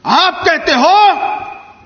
आप कहते हो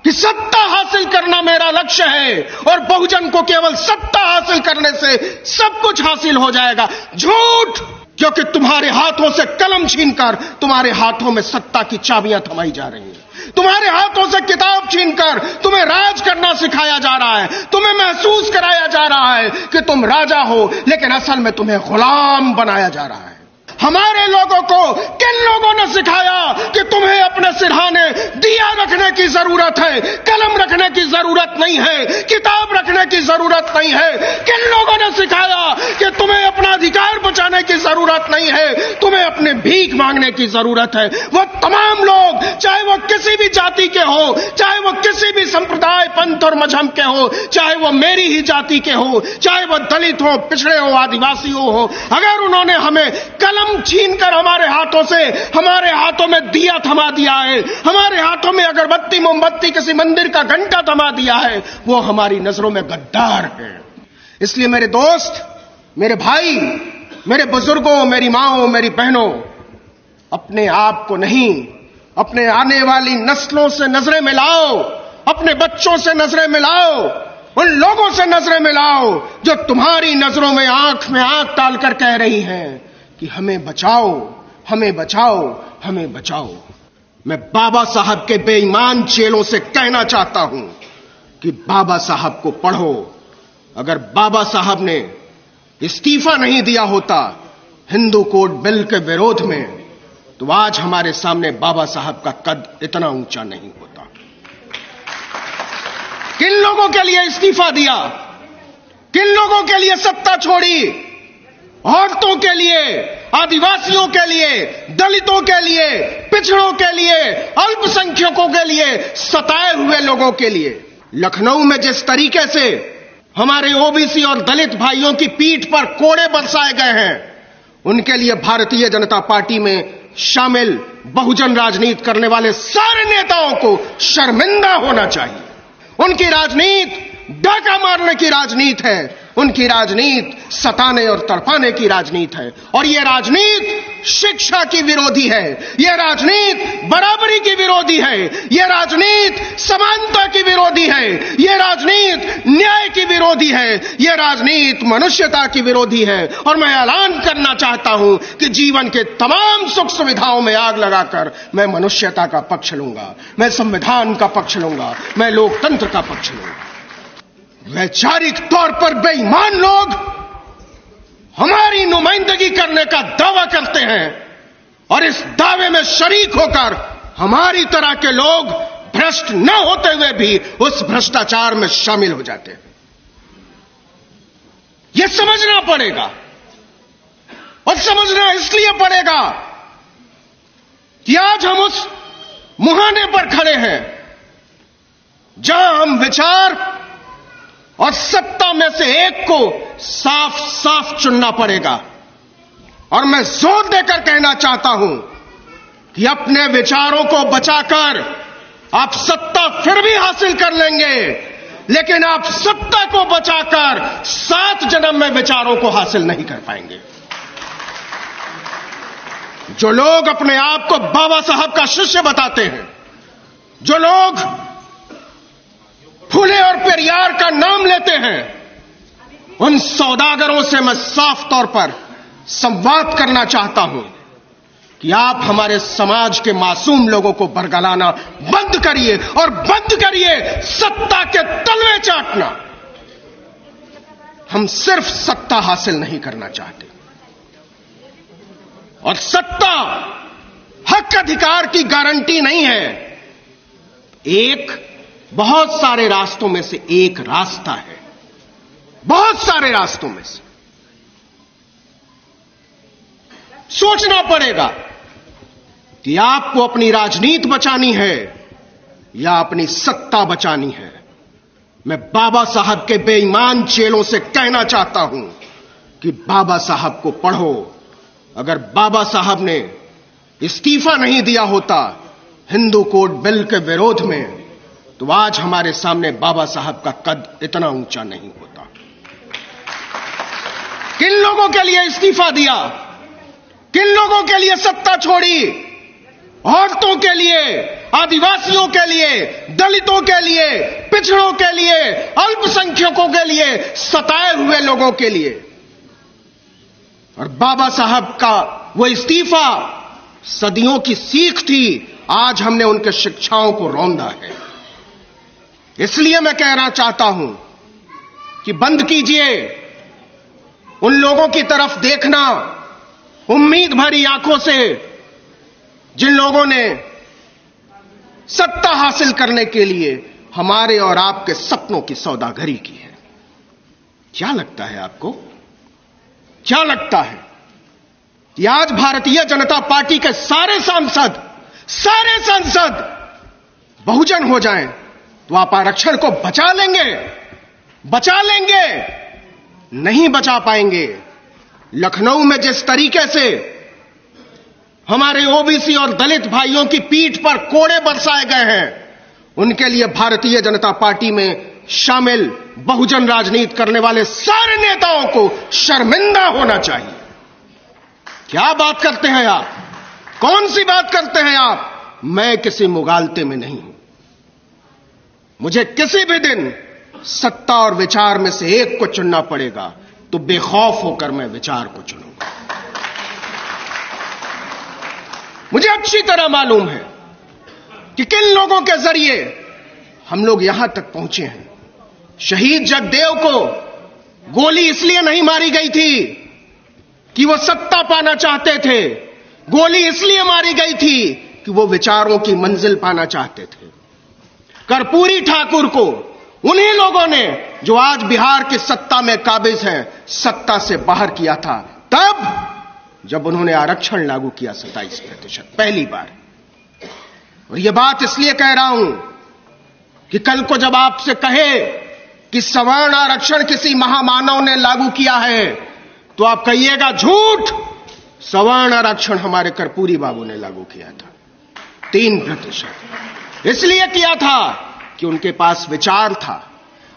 कि सत्ता हासिल करना मेरा लक्ष्य है और बहुजन को केवल सत्ता हासिल करने से सब कुछ हासिल हो जाएगा। झूठ! क्योंकि तुम्हारे हाथों से कलम छीनकर तुम्हारे हाथों में सत्ता की चाबियां थमाई जा रही हैं। तुम्हारे हाथों से किताब छीनकर तुम्हें राज करना सिखाया जा रहा है। तुम्हें महसूस कराया जा रहा है कि तुम राजा हो, लेकिन असल में तुम्हें गुलाम बनाया जा रहा है। हमारे लोगों को किन लोगों ने सिखाया कि तुम्हें अपने सिरहाने दिया रखने की जरूरत है, कलम रखने की जरूरत नहीं है, किताब रखने की जरूरत नहीं है? किन लोगों ने सिखाया कि तुम्हें अपना अधिकार बचाने की जरूरत नहीं है, तुम्हें अपने भीख मांगने की जरूरत है? वो तमाम लोग, चाहे वो किसी भी जाति के हो, चाहे वो किसी भी संप्रदाय, पंथ और मजहब के हो, चाहे वो मेरी ही जाति के हो, चाहे वो दलित हो, पिछड़े हो, आदिवासी हो, अगर उन्होंने हमें कलम छीनकर हमारे हाथों से, हमारे हाथों में दिया थमा दिया है, हमारे हाथों में अगरबत्ती मोमबत्ती किसी मंदिर का घंटा थमा दिया है, वो हमारी नजरों में गद्दार है। इसलिए मेरे दोस्त, मेरे भाई, मेरे बुजुर्गों, मेरी माओ, मेरी बहनों, अपने आप को नहीं, अपने आने वाली नस्लों से नजरें मिलाओ, अपने बच्चों से नजरें मिलाओ, उन लोगों से नजरें मिलाओ जो तुम्हारी नजरों में आंख डालकर कह रही हैं कि हमें बचाओ, हमें बचाओ, हमें बचाओ। मैं बाबा साहब के बेईमान चेलों से कहना चाहता हूं कि बाबा साहब को पढ़ो। अगर बाबा साहब ने इस्तीफा नहीं दिया होता हिंदू कोड बिल के विरोध में, तो आज हमारे सामने बाबा साहब का कद इतना ऊंचा नहीं होता। किन लोगों के लिए इस्तीफा दिया? किन लोगों के लिए सत्ता छोड़ी? औरतों के लिए, आदिवासियों के लिए, दलितों के लिए, पिछड़ों के लिए, अल्पसंख्यकों के लिए, सताए हुए लोगों के लिए। लखनऊ में जिस तरीके से हमारे ओबीसी और दलित भाइयों की पीठ पर कोड़े बरसाए गए हैं, उनके लिए भारतीय जनता पार्टी में शामिल बहुजन राजनीति करने वाले सारे नेताओं को शर्मिंदा होना चाहिए। उनकी राजनीति डाका मारने की राजनीति है, उनकी राजनीति सताने और तड़पाने की राजनीति है। और यह राजनीति शिक्षा की विरोधी है, यह राजनीति बराबरी की विरोधी है, यह राजनीति समानता की विरोधी है, यह राजनीति न्याय की विरोधी है, यह राजनीति मनुष्यता की विरोधी है। और मैं ऐलान करना चाहता हूं कि जीवन के तमाम सुख सुविधाओं में आग लगाकर मैं मनुष्यता का पक्ष लूंगा, मैं संविधान का पक्ष लूंगा, मैं लोकतंत्र का पक्ष लूंगा। वैचारिक तौर पर बेईमान लोग हमारी नुमाइंदगी करने का दावा करते हैं और इस दावे में शरीक होकर हमारी तरह के लोग भ्रष्ट न होते हुए भी उस भ्रष्टाचार में शामिल हो जाते हैं। यह समझना पड़ेगा, और समझना इसलिए पड़ेगा कि आज हम उस मुहाने पर खड़े हैं जहां हम विचार और सत्ता में से एक को साफ साफ चुनना पड़ेगा। और मैं जोर देकर कहना चाहता हूं कि अपने विचारों को बचाकर आप सत्ता फिर भी हासिल कर लेंगे, लेकिन आप सत्ता को बचाकर 7 जन्म में विचारों को हासिल नहीं कर पाएंगे। जो लोग अपने आप को बाबा साहब का शिष्य बताते हैं, जो लोग फुले और पेरियार का नाम लेते हैं, उन सौदागरों से मैं साफ तौर पर संवाद करना चाहता हूं कि आप हमारे समाज के मासूम लोगों को बरगलाना बंद करिए और बंद करिए सत्ता के तलवे चाटना। हम सिर्फ सत्ता हासिल नहीं करना चाहते, और सत्ता हक अधिकार की गारंटी नहीं है। एक बहुत सारे रास्तों में से एक रास्ता है, बहुत सारे रास्तों में से सोचना पड़ेगा कि आपको अपनी राजनीति बचानी है या अपनी सत्ता बचानी है। मैं बाबा साहब के बेईमान चेलों से कहना चाहता हूं कि बाबा साहब को पढ़ो। अगर बाबा साहब ने इस्तीफा नहीं दिया होता हिंदू कोड बिल के विरोध में, तो आज हमारे सामने बाबा साहब का कद इतना ऊंचा नहीं होता। किन लोगों के लिए इस्तीफा दिया? किन लोगों के लिए सत्ता छोड़ी? औरतों के लिए, आदिवासियों के लिए, दलितों के लिए, पिछड़ों के लिए, अल्पसंख्यकों के लिए, सताए हुए लोगों के लिए। और बाबा साहब का वो इस्तीफा सदियों की सीख थी, आज हमने उनके शिक्षाओं को रौंदा है। इसलिए मैं कहना चाहता हूं कि बंद कीजिए उन लोगों की तरफ देखना उम्मीद भरी आंखों से जिन लोगों ने सत्ता हासिल करने के लिए हमारे और आपके सपनों की सौदागरी की है। क्या लगता है आपको, क्या लगता है कि आज भारतीय जनता पार्टी के सारे सांसद बहुजन हो जाएं तो आप आरक्षण को बचा लेंगे? नहीं बचा पाएंगे। लखनऊ में जिस तरीके से हमारे ओबीसी और दलित भाइयों की पीठ पर कोड़े बरसाए गए हैं, उनके लिए भारतीय जनता पार्टी में शामिल बहुजन राजनीति करने वाले सारे नेताओं को शर्मिंदा होना चाहिए। क्या बात करते हैं आप? कौन सी बात करते हैं आप? मैं किसी मुगालते में नहीं हूं। मुझे किसी भी दिन सत्ता और विचार में से एक को चुनना पड़ेगा तो बेखौफ होकर मैं विचार को चुनूंगा। मुझे अच्छी तरह मालूम है कि किन लोगों के जरिए हम लोग यहां तक पहुंचे हैं। शहीद जगदेव को गोली इसलिए नहीं मारी गई थी कि वो सत्ता पाना चाहते थे, गोली इसलिए मारी गई थी कि वो विचारों की मंजिल पाना चाहते थे। कर्पूरी ठाकुर को उन्हीं लोगों ने जो आज बिहार की सत्ता में काबिज हैं, सत्ता से बाहर किया था, तब जब उन्होंने आरक्षण लागू किया 27% पहली बार। और यह बात इसलिए कह रहा हूं कि कल को जब आपसे कहे कि सवर्ण आरक्षण किसी महामानव ने लागू किया है तो आप कहिएगा झूठ, सवर्ण आरक्षण हमारे कर्पूरी बाबू ने लागू किया था 3%। इसलिए किया था कि उनके पास विचार था।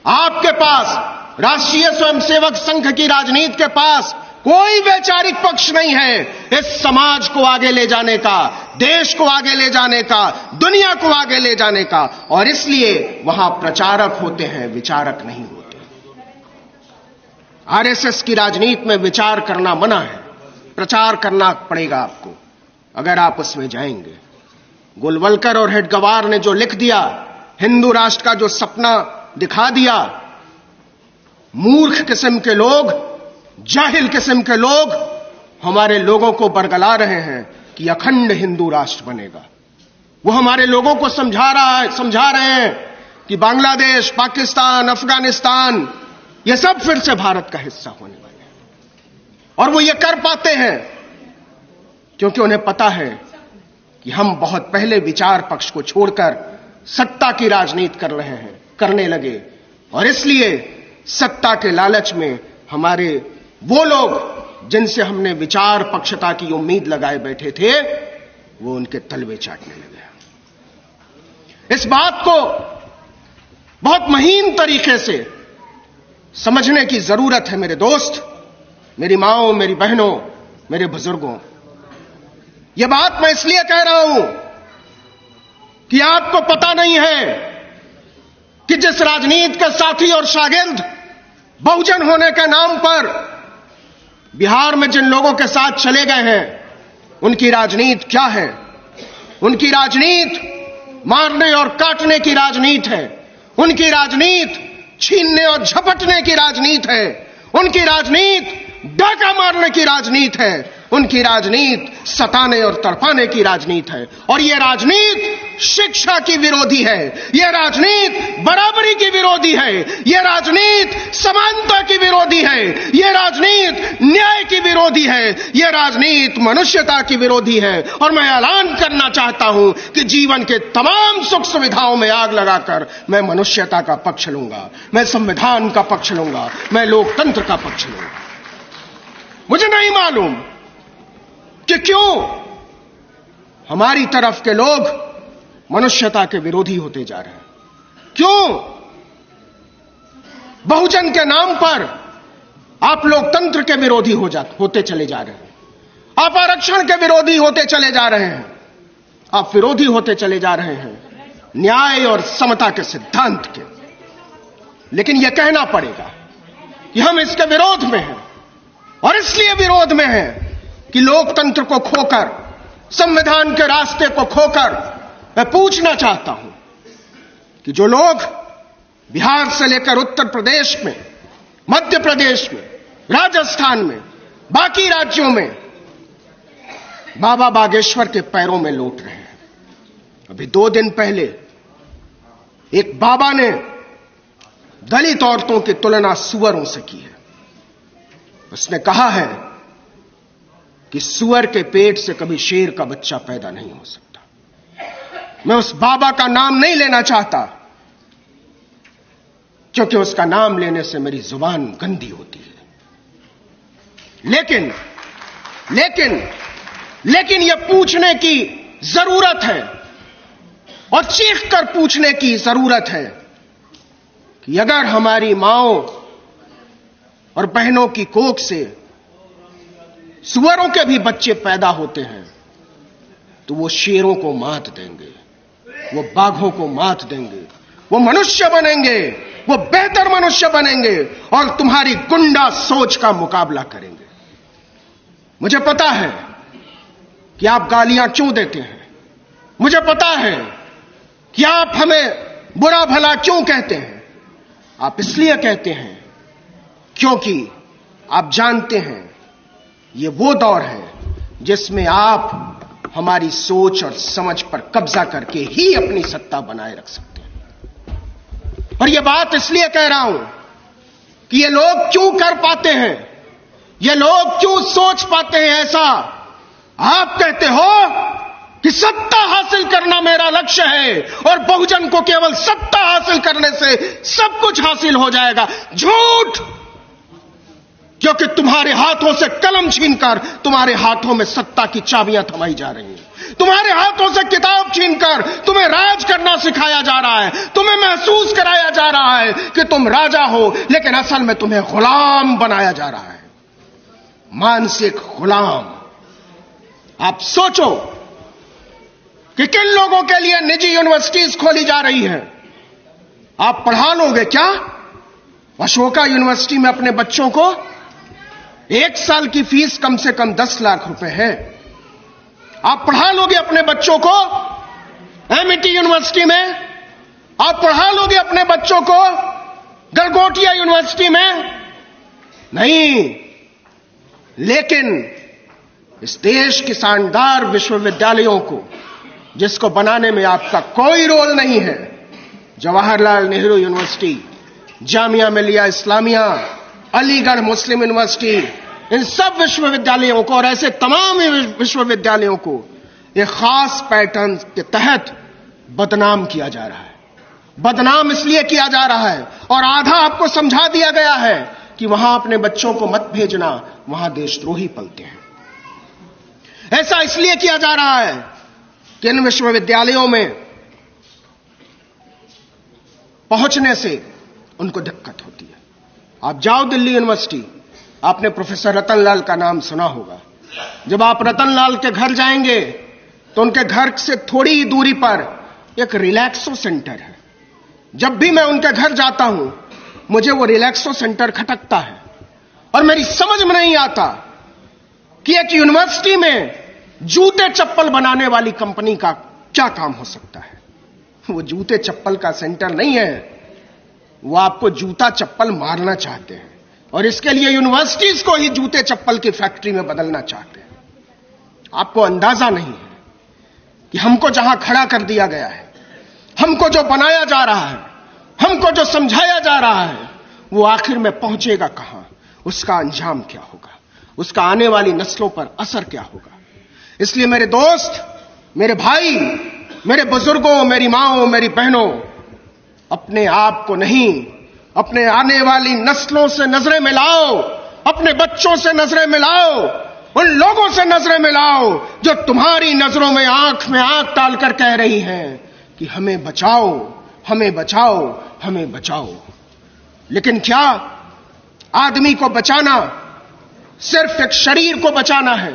आपके पास, राष्ट्रीय स्वयंसेवक संघ की राजनीति के पास कोई वैचारिक पक्ष नहीं है इस समाज को आगे ले जाने का, देश को आगे ले जाने का, दुनिया को आगे ले जाने का। और इसलिए वहां प्रचारक होते हैं, विचारक नहीं होते। आरएसएस की राजनीति में विचार करना मना है, प्रचार करना पड़ेगा आपको अगर आप उसमें जाएंगे। गोलवलकर और हेडगवार ने जो लिख दिया, हिंदू राष्ट्र का जो सपना दिखा दिया, मूर्ख किस्म के लोग, जाहिल किस्म के लोग हमारे लोगों को बरगला रहे हैं कि अखंड हिंदू राष्ट्र बनेगा। वो हमारे लोगों को समझा रहे हैं कि बांग्लादेश, पाकिस्तान, अफगानिस्तान ये सब फिर से भारत का हिस्सा होने वाले हैं। और वो ये कर पाते हैं क्योंकि उन्हें पता है कि हम बहुत पहले विचार पक्ष को छोड़कर सत्ता की राजनीति करने लगे। और इसलिए सत्ता के लालच में हमारे वो लोग जिनसे हमने विचार पक्षता की उम्मीद लगाए बैठे थे, वो उनके तलवे चाटने लगे। इस बात को बहुत महीन तरीके से समझने की जरूरत है मेरे दोस्त, मेरी माओ, मेरी बहनों, मेरे बुजुर्गों। यह बात मैं इसलिए कह रहा हूं कि आपको पता नहीं है कि जिस राजनीति के साथी और शागिर्द बहुजन होने के नाम पर बिहार में जिन लोगों के साथ चले गए हैं, उनकी राजनीति क्या है? उनकी राजनीति मारने और काटने की राजनीति है। उनकी राजनीति छीनने और झपटने की राजनीति है। उनकी राजनीति डाका मारने की राजनीति है। उनकी राजनीति सताने और तड़पाने की राजनीति है। और यह राजनीति शिक्षा की विरोधी है, यह राजनीति बराबरी की विरोधी है, यह राजनीति समानता की विरोधी है, यह राजनीति न्याय की विरोधी है, यह राजनीति मनुष्यता की विरोधी है। और मैं ऐलान करना चाहता हूं कि जीवन के तमाम सुख सुविधाओं में आग लगाकर मैं मनुष्यता का पक्ष लूंगा, मैं संविधान का पक्ष लूंगा, मैं लोकतंत्र का पक्ष लूंगा। मुझे नहीं मालूम कि क्यों हमारी तरफ के लोग मनुष्यता के विरोधी होते जा रहे हैं, क्यों बहुजन के नाम पर आप लोकतंत्र के विरोधी होते चले जा रहे हैं, आप आरक्षण के विरोधी होते चले जा रहे हैं, आप विरोधी होते चले जा रहे हैं न्याय और समता के सिद्धांत के। लेकिन यह कहना पड़ेगा कि हम इसके विरोध में हैं, और इसलिए विरोध में हैं कि लोकतंत्र को खोकर, संविधान के रास्ते को खोकर मैं पूछना चाहता हूं कि जो लोग बिहार से लेकर उत्तर प्रदेश में, मध्य प्रदेश में, राजस्थान में, बाकी राज्यों में बाबा बागेश्वर के पैरों में लौट रहे हैं। अभी 2 दिन पहले एक बाबा ने दलित औरतों की तुलना सुअरों से की है। उसने कहा है कि सुअर के पेट से कभी शेर का बच्चा पैदा नहीं हो सकता। मैं उस बाबा का नाम नहीं लेना चाहता, क्योंकि उसका नाम लेने से मेरी जुबान गंदी होती है। लेकिन यह पूछने की जरूरत है, और चीख कर पूछने की जरूरत है कि अगर हमारी माओं और बहनों की कोख से सुअरों के भी बच्चे पैदा होते हैं, तो वो शेरों को मात देंगे, वो बाघों को मात देंगे, वो मनुष्य बनेंगे, वो बेहतर मनुष्य बनेंगे और तुम्हारी गुंडा सोच का मुकाबला करेंगे। मुझे पता है कि आप गालियां क्यों देते हैं, मुझे पता है कि आप हमें बुरा भला क्यों कहते हैं। आप इसलिए कहते हैं क्योंकि आप जानते हैं ये वो दौर है जिसमें आप हमारी सोच और समझ पर कब्जा करके ही अपनी सत्ता बनाए रख सकते हैं। और ये बात इसलिए कह रहा हूं कि ये लोग क्यों कर पाते हैं, ये लोग क्यों सोच पाते हैं ऐसा। आप कहते हो कि सत्ता हासिल करना मेरा लक्ष्य है और बहुजन को केवल सत्ता हासिल करने से सब कुछ हासिल हो जाएगा। झूठ! क्योंकि तुम्हारे हाथों से कलम छीनकर तुम्हारे हाथों में सत्ता की चाबियां थमाई जा रही हैं। तुम्हारे हाथों से किताब छीनकर तुम्हें राज करना सिखाया जा रहा है। तुम्हें महसूस कराया जा रहा है कि तुम राजा हो, लेकिन असल में तुम्हें गुलाम बनाया जा रहा है, मानसिक गुलाम। आप सोचो कि किन लोगों के लिए निजी यूनिवर्सिटीज खोली जा रही हैं। आप पढ़ा लोगे क्या? अशोका यूनिवर्सिटी में अपने बच्चों को 1 साल की फीस कम से कम 10 लाख रुपए है। आप पढ़ा लोगे अपने बच्चों को एमईटी यूनिवर्सिटी में? आप पढ़ा लोगे अपने बच्चों को गलगोटिया यूनिवर्सिटी में? नहीं। लेकिन इस देश की शानदार विश्वविद्यालयों को, जिसको बनाने में आपका कोई रोल नहीं है, जवाहरलाल नेहरू यूनिवर्सिटी, जामिया मिलिया इस्लामिया, अलीगढ़ मुस्लिम यूनिवर्सिटी, इन सब विश्वविद्यालयों को और ऐसे तमाम विश्वविद्यालयों को एक खास पैटर्न के तहत बदनाम किया जा रहा है। बदनाम इसलिए किया जा रहा है और आधा आपको समझा दिया गया है कि वहां अपने बच्चों को मत भेजना, वहां देशद्रोही पलते हैं। ऐसा इसलिए किया जा रहा है कि इन विश्वविद्यालयों में पहुंचने से उनको दिक्कत होती है। आप जाओ दिल्ली यूनिवर्सिटी, आपने प्रोफेसर रतनलाल का नाम सुना होगा। जब आप रतनलाल के घर जाएंगे तो उनके घर से थोड़ी ही दूरी पर एक रिलैक्सो सेंटर है। जब भी मैं उनके घर जाता हूं, मुझे वो रिलैक्सो सेंटर खटकता है और मेरी समझ में नहीं आता कि एक यूनिवर्सिटी में जूते चप्पल बनाने वाली कंपनी का क्या काम हो सकता है। वो जूते चप्पल का सेंटर नहीं है, वो आपको जूता चप्पल मारना चाहते हैं और इसके लिए यूनिवर्सिटीज को ही जूते चप्पल की फैक्ट्री में बदलना चाहते हैं। आपको अंदाजा नहीं है कि हमको जहां खड़ा कर दिया गया है, हमको जो बनाया जा रहा है, हमको जो समझाया जा रहा है, वो आखिर में पहुंचेगा कहां, उसका अंजाम क्या होगा, उसका आने वाली नस्लों पर असर क्या होगा। इसलिए मेरे दोस्त, मेरे भाई, मेरे बुजुर्गों, मेरी माओं, मेरी बहनों, अपने आप को नहीं, अपने आने वाली नस्लों से नजरें मिलाओ, अपने बच्चों से नजरें मिलाओ, उन लोगों से नजरें मिलाओ जो तुम्हारी नजरों में आंख डालकर कह रही हैं कि हमें बचाओ, हमें बचाओ, हमें बचाओ। लेकिन क्या आदमी को बचाना सिर्फ एक शरीर को बचाना है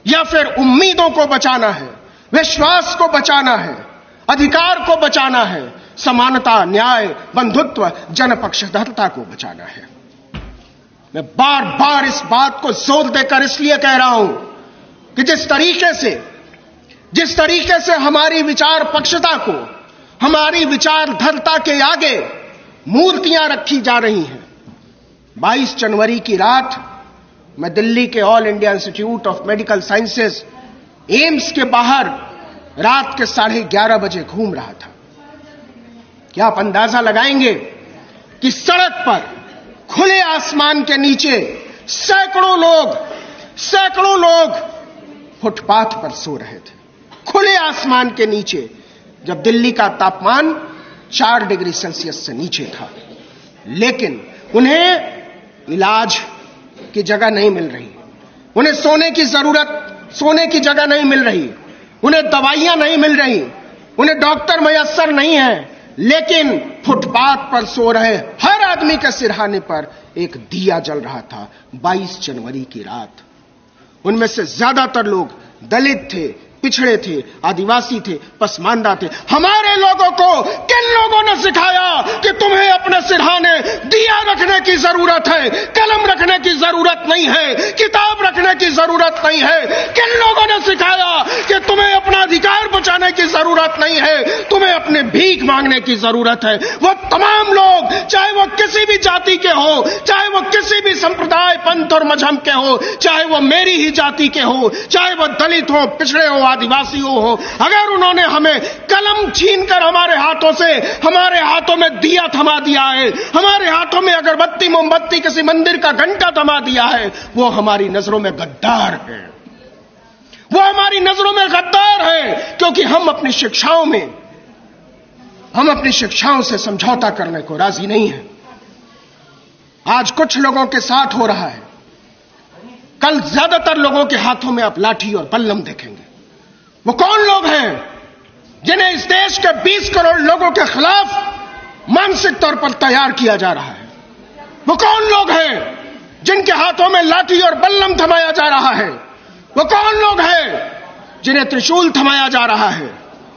या फिर उम्मीदों को बचाना है? विश्वास को बचाना है, अधिकार को बचाना है, समानता, न्याय, बंधुत्व, जनपक्षधरता को बचाना है। मैं बार बार इस बात को जोर देकर इसलिए कह रहा हूं कि जिस तरीके से हमारी विचार पक्षता को, हमारी विचारधरता के आगे मूर्तियां रखी जा रही हैं। 22 जनवरी की रात मैं दिल्ली के all India institute of medical sciences AIIMS के बाहर रात के 11:30 बजे घूम रहा था। क्या आप अंदाजा लगाएंगे कि सड़क पर खुले आसमान के नीचे सैकड़ों लोग फुटपाथ पर सो रहे थे, खुले आसमान के नीचे, जब दिल्ली का तापमान 4 डिग्री सेल्सियस से नीचे था। लेकिन उन्हें इलाज की जगह नहीं मिल रही, उन्हें सोने की जगह नहीं मिल रही, उन्हें दवाइयां नहीं मिल रही, उन्हें डॉक्टर मयस्सर नहीं है, लेकिन फुटपाथ पर सो रहे हर आदमी के सिरहाने पर एक दिया जल रहा था। 22 जनवरी की रात। उनमें से ज्यादातर लोग दलित थे, पिछड़े थे, आदिवासी थे, पसमानदा थे। हमारे लोगों को किन लोगों ने सिखाया कि तुम्हें अपने सिरहाने दिया रखने की जरूरत है, कलम रखने की जरूरत नहीं है, किताब रखने की जरूरत नहीं है? किन लोगों ने सिखाया कि तुम्हें अपना अधिकार बचाने की जरूरत नहीं है, तुम्हें अपने भीख मांगने की जरूरत है? वो तमाम लोग, चाहे वो किसी भी जाति के हो, चाहे वो किसी भी संप्रदाय, पंथ और मजहब के हो, चाहे वो मेरी ही जाति के हो, चाहे वो दलित हो, पिछड़े हो, आदिवासी हो, अगर उन्होंने हमें कलम छीनकर हमारे हाथों में दिया थमा दिया है, हमारे हाथों में अगरबत्ती, मोमबत्ती, किसी मंदिर का घंटा थमा दिया है, वो हमारी नजरों में गद्दार है। वो हमारी नजरों में गद्दार है, क्योंकि हम अपनी शिक्षाओं से समझौता करने को राजी नहीं है। आज कुछ लोगों के साथ हो रहा है, कल ज्यादातर लोगों के हाथों में आप लाठी और बल्लम देखेंगे। वो कौन लोग हैं जिन्हें इस देश के 20 करोड़ लोगों के खिलाफ मानसिक तौर पर तैयार किया जा रहा है? वो कौन लोग हैं जिनके हाथों में लाठी और बल्लम थमाया जा रहा है? वो कौन लोग हैं जिन्हें त्रिशूल थमाया जा रहा है?